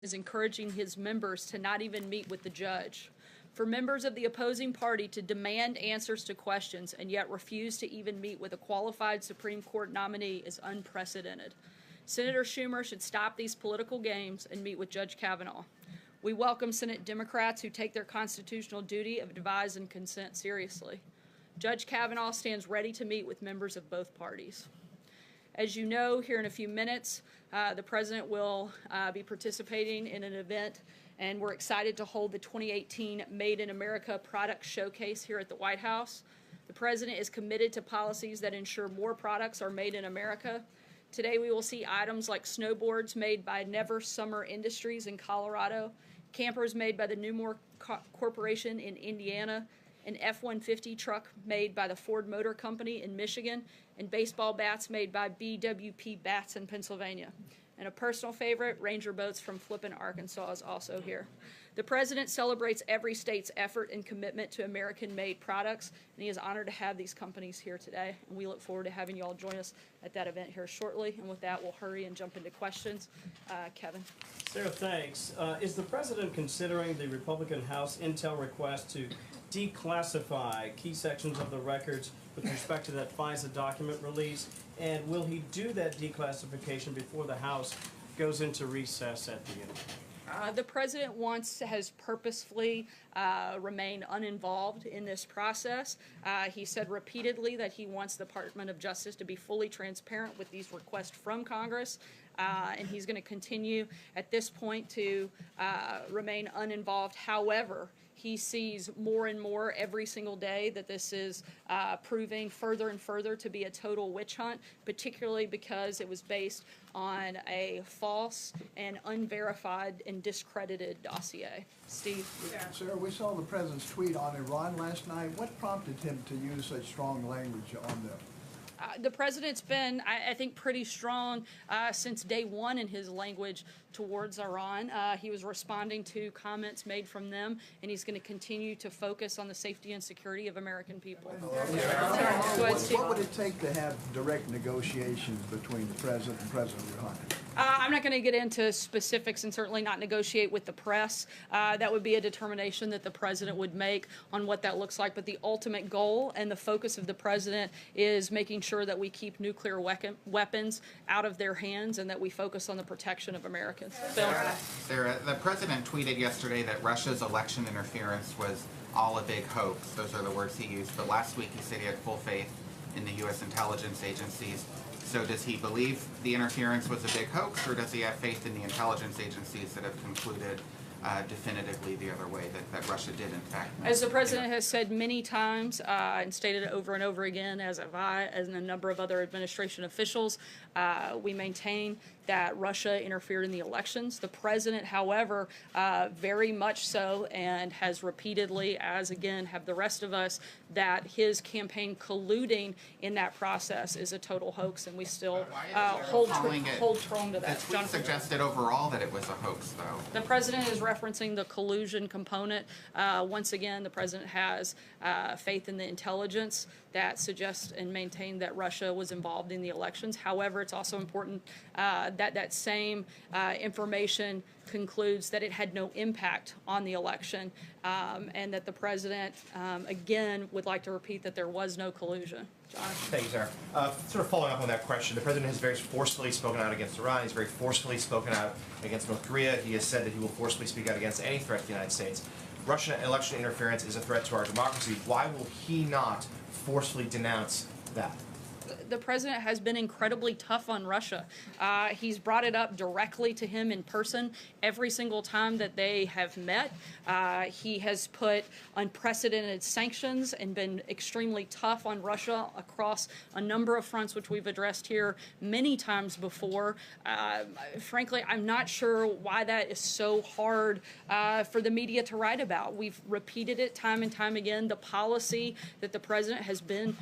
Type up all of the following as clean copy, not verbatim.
is encouraging his members to not even meet with the judge. For members of the opposing party to demand answers to questions and yet refuse to even meet with a qualified Supreme Court nominee is unprecedented. Senator Schumer should stop these political games and meet with Judge Kavanaugh. We welcome Senate Democrats who take their constitutional duty of advise and consent seriously. Judge Kavanaugh stands ready to meet with members of both parties. As you know, here in a few minutes, the President will be participating in an event, and we're excited to hold the 2018 Made in America Product Showcase here at the White House. The President is committed to policies that ensure more products are made in America. Today we will see items like snowboards made by Never Summer Industries in Colorado, campers made by the Newmore Corporation in Indiana, an F-150 truck made by the Ford Motor Company in Michigan, and baseball bats made by BWP Bats in Pennsylvania. And a personal favorite, Ranger boats from Flippin, Arkansas is also here. The President celebrates every state's effort and commitment to American-made products, and he is honored to have these companies here today. And we look forward to having you all join us at that event here shortly. And with that, we'll hurry and jump into questions. Kevin. Sarah, thanks. Is the President considering the Republican House intel request to declassify key sections of the records with respect to that FISA document release? And will he do that declassification before the House goes into recess at the end? The President has purposefully remained uninvolved in this process. He said repeatedly that he wants the Department of Justice to be fully transparent with these requests from Congress, and he's going to continue at this point to remain uninvolved. However, he sees more and more every single day that this is proving further and further to be a total witch hunt, particularly because it was based on a false and unverified and discredited dossier. Steve? Sir, we saw the President's tweet on Iran last night. What prompted him to use such strong language on them? The President's been, I think, pretty strong since day one in his language towards Iran. He was responding to comments made from them, and he's going to continue to focus on the safety and security of American people. What would it take to have direct negotiations between the President and President Rouhani? I'm not going to get into specifics and certainly not negotiate with the press. That would be a determination that the President would make on what that looks like. But the ultimate goal and the focus of the President is making sure that we keep nuclear weapons out of their hands and that we focus on the protection of Americans. Sarah, the President tweeted yesterday that Russia's election interference was all a big hoax. Those are the words he used. But last week he said he had full faith in the U.S. intelligence agencies. So does he believe the interference was a big hoax, or does he have faith in the intelligence agencies that have concluded definitively the other way, that Russia did in fact? As the President has said many times and stated it over and over again, as have I, as a number of other administration officials, we maintain that Russia interfered in the elections. The President, however, very much so, and has repeatedly, as again have the rest of us, that his campaign colluding in that process is a total hoax, and we still hold strong to that. The tweet suggested overall that it was a hoax, though. The President is referencing the collusion component. Once again, the President has faith in the intelligence that suggests and maintain that Russia was involved in the elections. However, it's also important that same information concludes that it had no impact on the election, and that the President, again, would like to repeat that there was no collusion. John? Thank you, Sarah. Sort of following up on that question, the President has very forcefully spoken out against Iran. He's very forcefully spoken out against North Korea. He has said that he will forcefully speak out against any threat to the United States. Russian election interference is a threat to our democracy. Why will he not forcefully denounce that? The President has been incredibly tough on Russia. He's brought it up directly to him in person every single time that they have met. He has put unprecedented sanctions and been extremely tough on Russia across a number of fronts, which we've addressed here many times before. Frankly, I'm not sure why that is so hard for the media to write about. We've repeated it time and time again. The policy that the President has been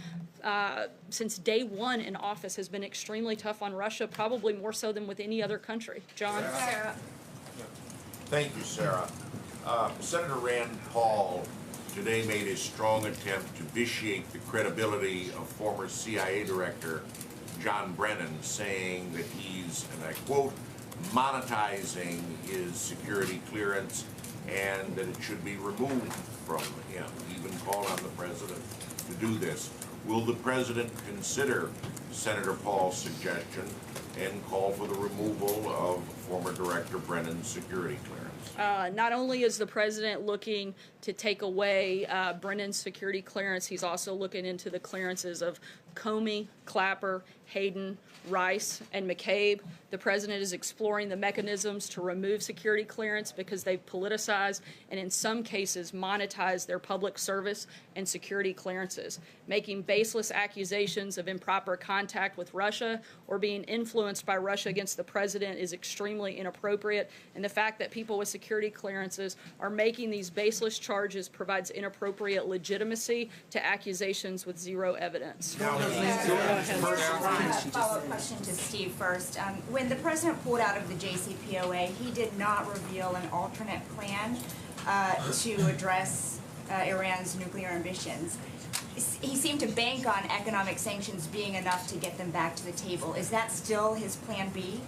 since day one in office has been extremely tough on Russia, probably more so than with any other country. John? Sarah. Thank you, Sarah. Senator Rand Paul today made a strong attempt to vitiate the credibility of former CIA Director John Brennan, saying that he's, and I quote, monetizing his security clearance and that it should be removed from him, even called on the president to do this. Will the president consider Senator Paul's suggestion and call for the removal of former Director Brennan's security clearance? Not only is the president looking to take away Brennan's security clearance, he's also looking into the clearances of Comey, Clapper, Hayden, Rice, and McCabe. The president is exploring the mechanisms to remove security clearance because they've politicized and in some cases monetized their public service and security clearances. Making baseless accusations of improper contact with Russia or being influenced by Russia against the president is extremely inappropriate, and the fact that people with security clearances are making these baseless charges provides inappropriate legitimacy to accusations with zero evidence. Follow-up question to Steve first. When the president pulled out of the JCPOA, he did not reveal an alternate plan to address Iran's nuclear ambitions. He seemed to bank on economic sanctions being enough to get them back to the table. Is that still his plan B?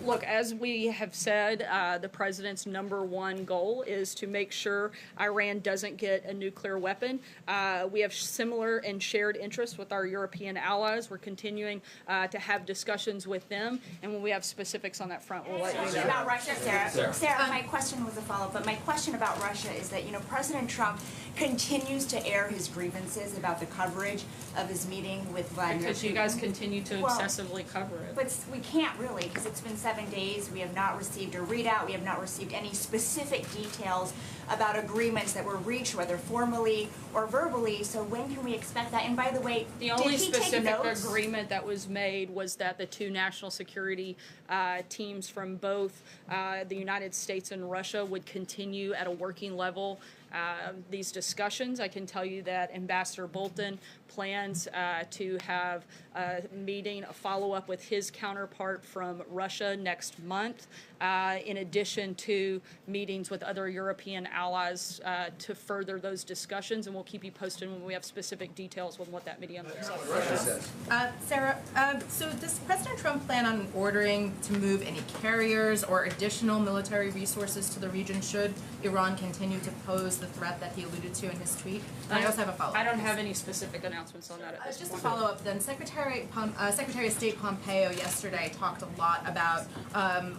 Look, as we have said, the president's #1 goal is to make sure Iran doesn't get a nuclear weapon. We have similar and shared interests with our European allies. We're continuing to have discussions with them, and when we have specifics on that front, we'll let you know. About Russia, Sarah, my question was a follow-up, but my question about Russia is that, President Trump continues to air his grievances about the coverage of his meeting with Vladimir Putin. Because you guys continue to obsessively cover it. But we can't really, because it's been 7 days. We have not received a readout. We have not received any specific details about agreements that were reached, whether formally or verbally. So when can we expect that? And by the way, The only did he take specific notes? agreement that was made was that the two national security teams from both the United States and Russia would continue at a working level these discussions. I can tell you that Ambassador Bolton plans to have a meeting, a follow-up with his counterpart from Russia next month, in addition to meetings with other European allies to further those discussions, and we'll keep you posted when we have specific details on what that meeting looks like. Sarah, so does President Trump plan on ordering to move any carriers or additional military resources to the region should Iran continue to pose the threat that he alluded to in his tweet? And I also have a follow-up. I don't have any specific announcements on that at this Just point. to follow up then, Secretary of State Pompeo yesterday talked a lot about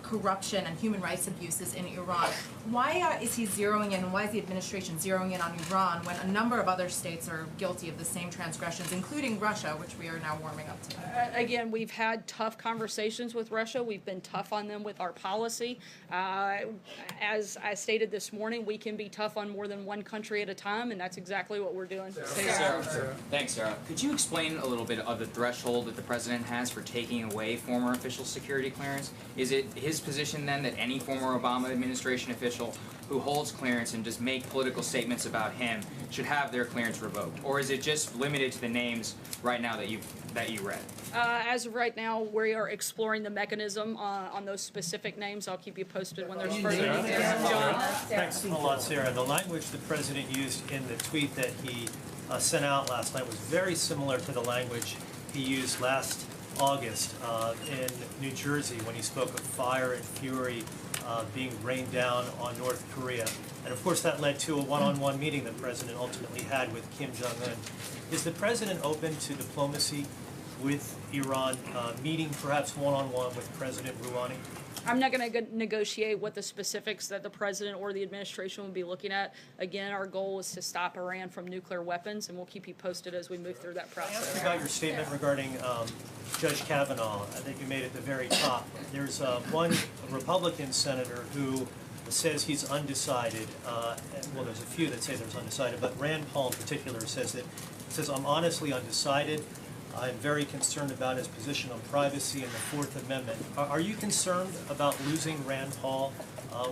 corruption and human rights abuses in Iran. Why is he zeroing in, and why is the administration zeroing in on Iran when a number of other states are guilty of the same transgressions, including Russia, which we are now warming up to? Again, we've had tough conversations with Russia. We've been tough on them with our policy. As I stated this morning, we can be tough on more than one country at a time, and that's exactly what we're doing. Thanks, Sarah. Could you explain a little bit of the threshold that the president has for taking away former official security clearance? Is it his position then that any former Obama administration official who holds clearance and just make political statements about him should have their clearance revoked? Or is it just limited to the names right now that you read? As of right now, we are exploring the mechanism on those specific names. I'll keep you posted when there's further details. John? Thanks a lot, Sarah. The language the president used in the tweet that he sent out last night was very similar to the language he used last August in New Jersey when he spoke of fire and fury being rained down on North Korea. And of course that led to a one-on-one meeting the president ultimately had with Kim Jong-un. Is the president open to diplomacy with Iran, meeting perhaps one-on-one with President Rouhani? I'm not going to negotiate what the specifics that the president or the administration will be looking at. Again, our goal is to stop Iran from nuclear weapons, and we'll keep you posted as we move through that process. I got your statement regarding Judge Kavanaugh that you made at the very top. There's one Republican senator who says he's undecided. Well, there's a few that say there's undecided, but Rand Paul in particular says I'm honestly undecided. I'm very concerned about his position on privacy and the Fourth Amendment. Are you concerned about losing Rand Paul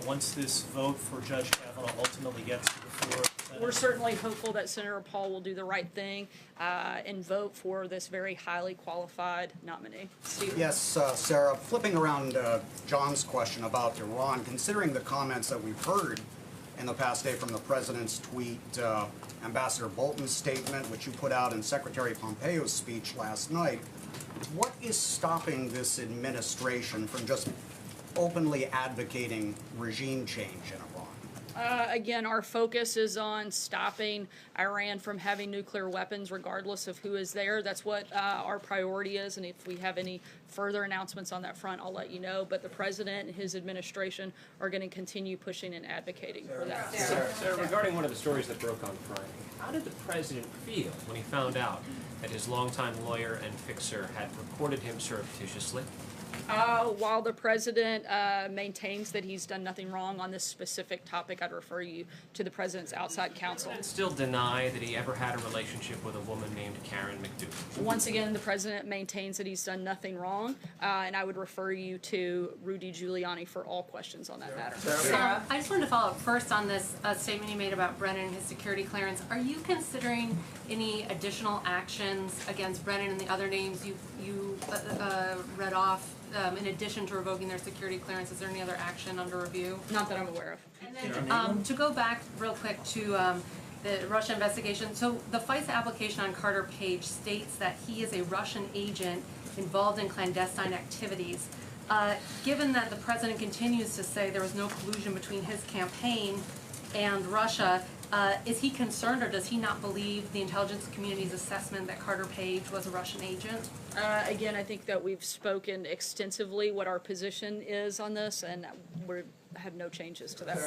once this vote for Judge Kavanaugh ultimately gets to the floor? We're certainly hopeful that Senator Paul will do the right thing and vote for this very highly qualified nominee. Steve? Yes, Sarah, flipping around John's question about Iran, considering the comments that we've heard in the past day from the president's tweet, Ambassador Bolton's statement, which you put out in Secretary Pompeo's speech last night, what is stopping this administration from just openly advocating regime change in Iran? Again, our focus is on stopping Iran from having nuclear weapons, regardless of who is there. That's what our priority is, and if we have any further announcements on that front, I'll let you know. But the president and his administration are going to continue pushing and advocating for that. Sarah, regarding one of the stories that broke on Friday, how did the president feel when he found out that his longtime lawyer and fixer had recorded him surreptitiously? While the president maintains that he's done nothing wrong on this specific topic, I'd refer you to the president's outside counsel. And still deny that he ever had a relationship with a woman named Karen McDougal. Once again, the president maintains that he's done nothing wrong, and I would refer you to Rudy Giuliani for all questions on that matter. I just wanted to follow up first on this statement you made about Brennan and his security clearance. Are you considering any additional actions against Brennan and the other names you read off? In addition to revoking their security clearance, is there any other action under review? Not that I'm aware of. And then, to go back real quick to the Russia investigation, so the FISA application on Carter Page states that he is a Russian agent involved in clandestine activities. Given that the president continues to say there was no collusion between his campaign and Russia, is he concerned, or does he not believe the intelligence community's assessment that Carter Page was a Russian agent? Again, I think that we've spoken extensively what our position is on this, and we have no changes to that.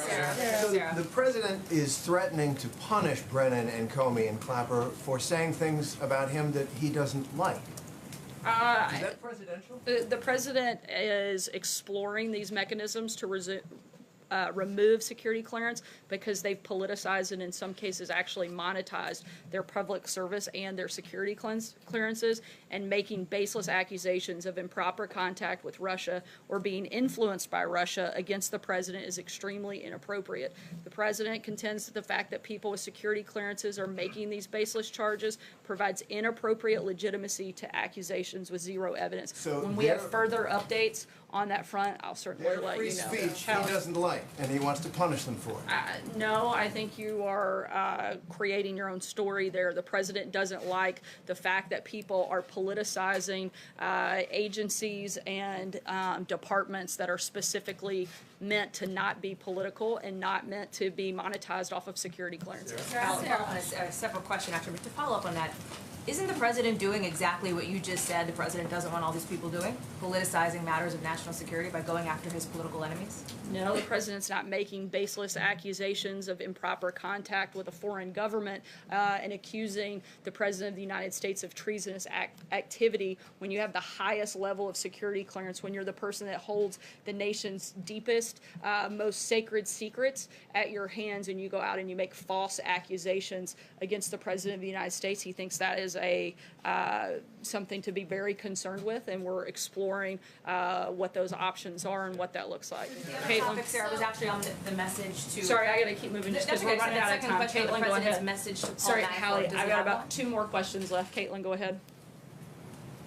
So the president is threatening to punish Brennan and Comey and Clapper for saying things about him that he doesn't like. Is that presidential? The president is exploring these mechanisms to remove security clearance because they've politicized and in some cases actually monetized their public service and their security clearances, and making baseless accusations of improper contact with Russia or being influenced by Russia against the president is extremely inappropriate. The president contends that the fact that people with security clearances are making these baseless charges provides inappropriate legitimacy to accusations with zero evidence. So when we have further updates on that front, I'll certainly let you know. Free speech he doesn't like, and he wants to punish them for it. No, I think you are creating your own story there. The president doesn't like the fact that people are politicizing agencies and departments that are specifically meant to not be political and not meant to be monetized off of security clearances. A separate question actually, but to follow up on that, isn't the president doing exactly what you just said the president doesn't want all these people doing? Politicizing matters of national security by going after his political enemies? No, the president's not making baseless accusations of improper contact with a foreign government and accusing the president of the United States of treasonous activity when you have the highest level of security clearance, when you're the person that holds the nation's deepest, most sacred secrets at your hands, and you go out and you make false accusations against the president of the United States. He thinks that is something to be very concerned with, and we're exploring what those options are and what that looks like. The other topic, Sarah, was actually on the message to... Sorry, I gotta keep moving just because we're running out of time. Caitlin, go ahead. Message to Paul Sorry, Manafort. Hallie, Does I've he got have about one? 2 more questions left. Caitlin, go ahead.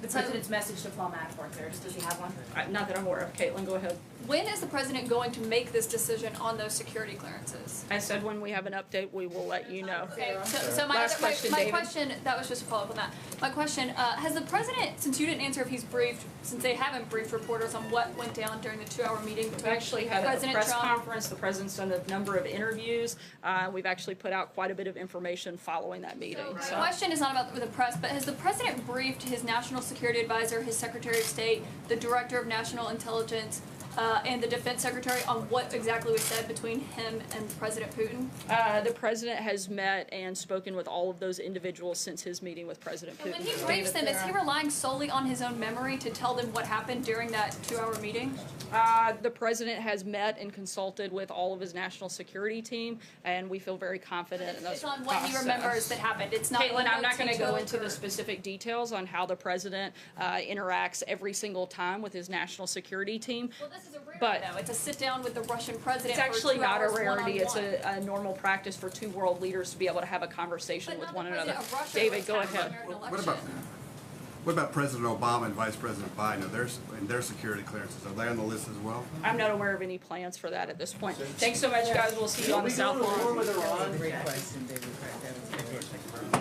The president's message to Paul Manafort, Sarah, does he have one? Not that I'm aware of. Caitlin, go ahead. When is the president going to make this decision on those security clearances? I said when we have an update, we will let you know. Okay, so Last question, my David. question, that was just a follow-up on that. My question, has the president, since you didn't answer if he's briefed, since they haven't briefed reporters on what went down during the 2-hour meeting We've between actually had a President press Trump... conference. The president's done a number of interviews. We've actually put out quite a bit of information following that meeting. The question is not about the press, but has the president briefed his national security advisor, his Secretary of State, the Director of National Intelligence, and the Defense Secretary on what exactly was said between him and President Putin? The president has met and spoken with all of those individuals since his meeting with President Putin. When he briefs them, is he relying solely on his own memory to tell them what happened during that 2-hour meeting? The president has met and consulted with all of his national security team, and we feel very confident in those It's on what he remembers that happened. It's not. Caitlin, I'm not going to go notes he into took the specific details on how the president interacts every single time with his national security team. Well, this is a rarity, But though. It's a sit-down with the Russian president. it's actually for 2 not a hours rarity. It's one-on-one. a normal practice for 2 world leaders to be able to have a conversation with one another. President of Russia David, go attacking ahead. American What election. about President Obama and Vice President Biden? Are their security clearances, are they on the list as well? I'm not aware of any plans for that at this point. Thanks so much, guys. We'll see you on the South Lawn. Great question, David. That was good.